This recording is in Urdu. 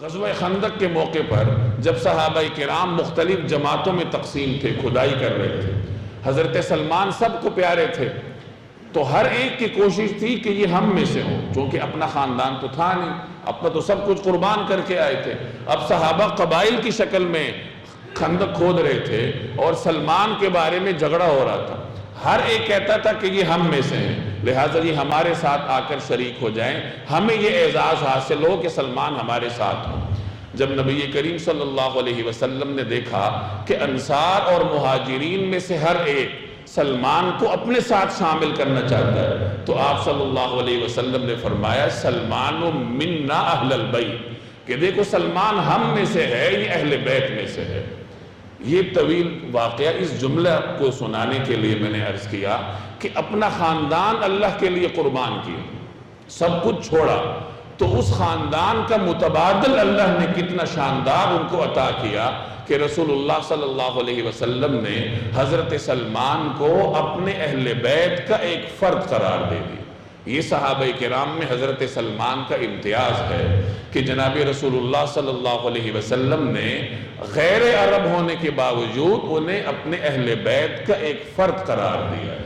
غزوہ خندق کے موقع پر جب صحابہ کرام مختلف جماعتوں میں تقسیم تھے، کھدائی کر رہے تھے، حضرت سلمان سب کو پیارے تھے، تو ہر ایک کی کوشش تھی کہ یہ ہم میں سے ہوں، چونکہ اپنا خاندان تو تھا نہیں، اپنا تو سب کچھ قربان کر کے آئے تھے۔ اب صحابہ قبائل کی شکل میں خندق کھود رہے تھے اور سلمان کے بارے میں جھگڑا ہو رہا تھا۔ ہر ایک کہتا تھا کہ یہ ہم میں سے ہیں، لہٰذا یہ ہمارے ساتھ آ کر شریک ہو جائیں، ہمیں یہ اعزاز حاصل ہو کہ سلمان ہمارے ساتھ ہوں۔ جب نبی کریم صلی اللہ علیہ وسلم نے دیکھا کہ انصار اور مہاجرین میں سے ہر ایک سلمان کو اپنے ساتھ شامل کرنا چاہتا ہے، تو آپ صلی اللہ علیہ وسلم نے فرمایا سلمان منا اہل البیت، کہ دیکھو سلمان ہم میں سے ہے، یہ اہل بیت میں سے ہے۔ یہ طویل واقعہ اس جملہ کو سنانے کے لیے میں نے عرض کیا کہ اپنا خاندان اللہ کے لیے قربان کیا، سب کچھ چھوڑا، تو اس خاندان کا متبادل اللہ نے کتنا شاندار ان کو عطا کیا کہ رسول اللہ صلی اللہ علیہ وسلم نے حضرت سلمان کو اپنے اہل بیت کا ایک فرد قرار دے دی۔ یہ صحابہ کرام میں حضرت سلمان کا امتیاز ہے کہ جناب رسول اللہ صلی اللہ علیہ وسلم نے غیر عرب ہونے کے باوجود انہیں اپنے اہل بیت کا ایک فرد قرار دیا ہے۔